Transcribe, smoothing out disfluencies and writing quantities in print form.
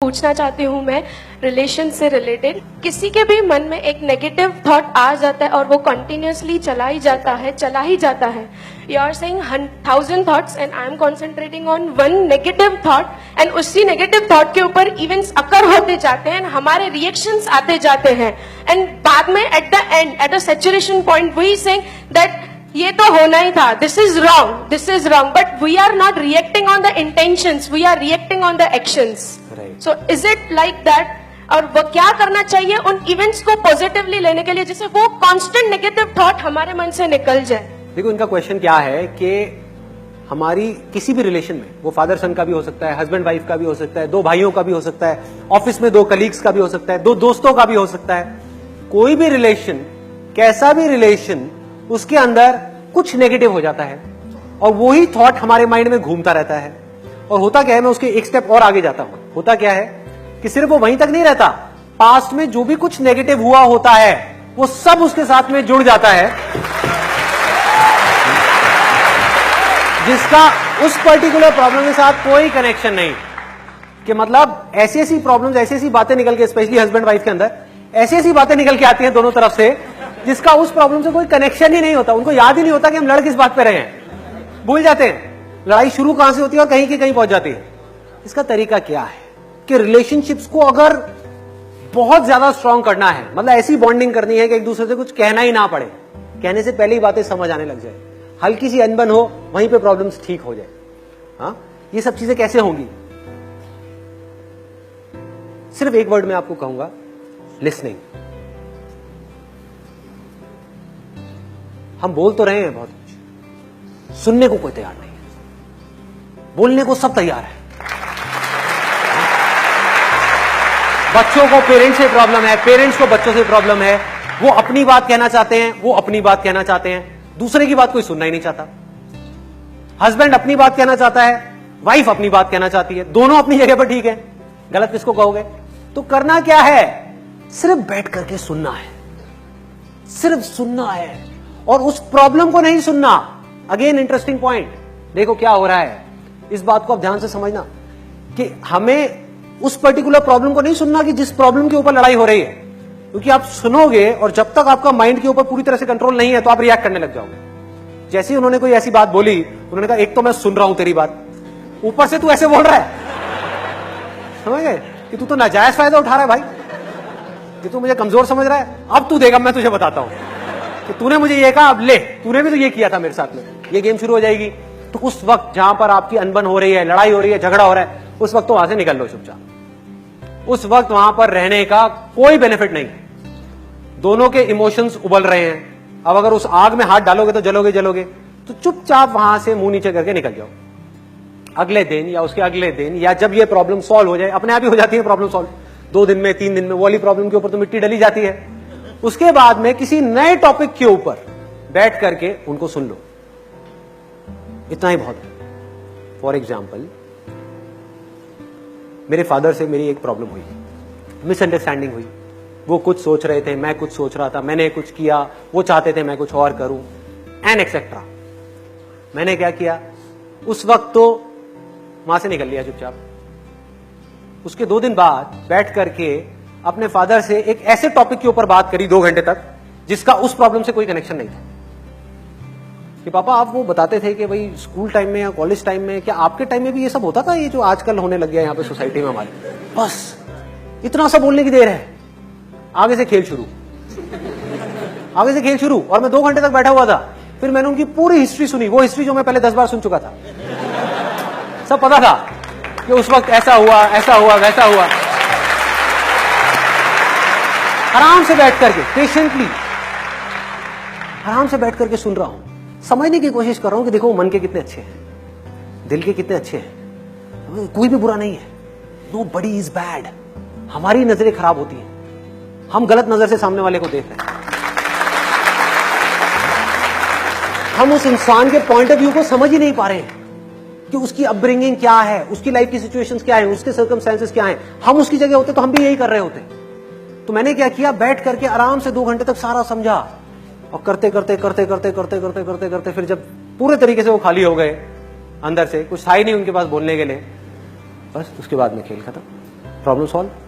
पूछना चाहती हूँ मैं रिलेशन से रिलेटेड। किसी के भी मन में एक नेगेटिव थॉट आ जाता है और वो कंटिन्यूअसली चला ही जाता है। You are saying 1000 thoughts and I am concentrating on one negative thought and उसी नेगेटिव थॉट के ऊपर इवेंट्स अकर होते जाते हैं, हमारे रिएक्शंस आते जाते हैं एंड बाद में at the end at a saturation point we saying that ये तो होना ही था, this is wrong, but we are not reacting on the intentions, we are reacting on the actions. So is it like that? और वो क्या करना चाहिए उन इवेंट्स को पॉजिटिवली लेने के लिए जिससे वो कांस्टेंट नेगेटिव थॉट हमारे मन से निकल जाए? देखो, इनका क्वेश्चन क्या है कि हमारी किसी भी रिलेशन में, वो फादर सन का भी हो सकता है, हस्बैंड वाइफ का भी हो सकता है, दो भाइयों का भी हो सकता है, ऑफिस में दो कलीग्स का भी हो सकता है, दो दोस्तों का भी हो सकता है, कोई भी रिलेशन, कैसा भी रिलेशन, उसके अंदर कुछ नेगेटिव हो जाता है और वही थॉट हमारे माइंड में घूमता रहता है। और होता क्या है, मैं उसके एक स्टेप और आगे जाता हूं। होता क्या है कि सिर्फ वो वहीं तक नहीं रहता, पास्ट में जो भी कुछ नेगेटिव हुआ होता है वो सब उसके साथ में जुड़ जाता है, जिसका उस पर्टिकुलर प्रॉब्लम के साथ कोई कनेक्शन नहीं। कि मतलब ऐसी ऐसी प्रॉब्लम्स, ऐसी ऐसी बातें निकल के, स्पेशली हस्बैंड वाइफ के अंदर ऐसी ऐसी बातें निकल के आती हैं दोनों तरफ से, जिसका उस प्रॉब्लम से कोई कनेक्शन ही नहीं होता। उनको याद ही नहीं होता कि हम लड़ किस बात पे रहे हैं, भूल जाते हैं लड़ाई शुरू कहां से होती है और कहीं की कहीं पहुंच जाती है। इसका तरीका क्या है कि रिलेशनशिप्स को अगर बहुत ज्यादा स्ट्रांग करना है, मतलब ऐसी बॉन्डिंग करनी है कि एक दूसरे से कुछ कहना ही ना पड़े, कहने से पहले ही बातें समझ आने लग जाए, हल्की सी अनबन हो वहीं पे प्रॉब्लम्स ठीक हो जाए। हाँ, ये सब चीजें कैसे होंगी? सिर्फ एक वर्ड में आपको कहूंगा, लिसनिंग। हम बोल तो रहे हैं बहुत कुछ, सुनने को कोई तैयार नहीं है, बोलने को सब तैयार है। बच्चों को पेरेंट्स से प्रॉब्लम है, पेरेंट्स को बच्चों से प्रॉब्लम है, वो अपनी बात कहना चाहते हैं, वो अपनी बात कहना चाहते हैं, दूसरे की बात कोई सुनना ही नहीं चाहता। हस्बैंड अपनी बात कहना चाहता है, वाइफ अपनी बात कहना चाहती है, दोनों अपनी जगह पर ठीक है, गलत किसको कहोगे? तो करना क्या है? सिर्फ बैठ करके सुनना है, सिर्फ सुनना है और उस प्रॉब्लम को नहीं सुनना। अगेन इंटरेस्टिंग पॉइंट, देखो क्या हो रहा है, इस बात को आप ध्यान से समझना कि हमें उस पर्टिकुलर प्रॉब्लम को नहीं सुनना कि जिस प्रॉब्लम के ऊपर लड़ाई हो रही है, क्योंकि आप सुनोगे और जब तक आपका माइंड के ऊपर पूरी तरह से कंट्रोल नहीं है तो आप रिएक्ट करने लग जाओगे। जैसे ही उन्होंने कोई ऐसी बात बोली, उन्होंने कहा एक तो मैं सुन रहा हूं तेरी बात, ऊपर से तू ऐसे बोल रहा है, समझ गए कि तू तो नाजायज फायदा उठा रहा है भाई, कि तू मुझे कमजोर समझ रहा है। अब तू देगा, मैं तुझे बताता हूं कि तूने मुझे ये कहा, अब ले, तूने भी तो ये किया था मेरे साथ में, ये गेम शुरू हो जाएगी। तो उस वक्त जहां पर आपकी अनबन हो रही है, लड़ाई हो रही है, झगड़ा हो रहा है, उस वक्त तो वहां से निकल लो चुपचाप। उस वक्त वहां पर रहने का कोई बेनिफिट नहीं। दोनों के इमोशंस उबल रहे हैं, अब अगर उस आग में हाथ डालोगे तो जलोगे, तो चुपचाप वहां से मुंह नीचे करके निकल जाओ। अगले दिन या उसके अगले दिन या जब ये प्रॉब्लम सॉल्व हो जाए, अपने आप ही हो जाती है प्रॉब्लम सॉल्व, 2 दिन में 3 दिन में, वो वाली प्रॉब्लम के ऊपर तो मिट्टी डली जाती है। उसके बाद में किसी नए टॉपिक के ऊपर बैठ करके उनको सुन लो, इतना ही बहुत है। फॉर एग्जाम्पल, मेरे फादर से मेरी एक प्रॉब्लम हुई, मिसअंडरस्टैंडिंग हुई। वो कुछ सोच रहे थे, मैं कुछ सोच रहा था, मैंने कुछ किया, वो चाहते थे मैं कुछ और करूं, एंड एक्सेट्रा। मैंने क्या किया, उस वक्त तो वहां से निकल लिया चुपचाप। उसके 2 दिन बाद बैठ करके अपने फादर से एक ऐसे टॉपिक के ऊपर बात करी 2 घंटे तक, जिसका उस प्रॉब्लम से कोई कनेक्शन नहीं था। कि पापा आप वो बताते थे कि भाई स्कूल टाइम में या कॉलेज टाइम में, क्या आपके टाइम में भी ये सब होता था, ये जो आजकल होने लग गया यहाँ पे सोसाइटी में हमारे? बस इतना सा बोलने की देर है, आगे से खेल शुरू, आगे से खेल शुरू। और मैं 2 घंटे तक बैठा हुआ था। फिर मैंने उनकी पूरी हिस्ट्री सुनी, वो हिस्ट्री जो मैं पहले 10 बार सुन चुका था। सब पता था कि उस वक्त ऐसा हुआ, ऐसा हुआ, वैसा हुआ। आराम से बैठ करके, पेशेंटली आराम से बैठ करके सुन रहा हूं, समझने की कोशिश कर रहा हूं कि देखो मन के कितने अच्छे हैं, दिल के कितने अच्छे हैं, कोई भी बुरा नहीं है। Nobody is bad. हमारी नजरें खराब होती हैं, हम गलत नजर से सामने वाले को देख रहे हैं, हम उस इंसान के पॉइंट ऑफ व्यू को समझ ही नहीं पा रहे हैं कि उसकी अपब्रिंगिंग क्या है, उसकी लाइफ की सिचुएशंस क्या है, उसके सर्कमस्टेंसेस क्या हैं। हम उसकी जगह होते तो हम भी यही कर रहे होते। तो मैंने क्या किया, बैठ करके आराम से 2 घंटे तक सारा समझा, और करते करते करते करते करते करते करते करते फिर जब पूरे तरीके से वो खाली हो गए, अंदर से कुछ था ही नहीं उनके पास बोलने के लिए, बस उसके बाद में खेल खत्म। Problem solve.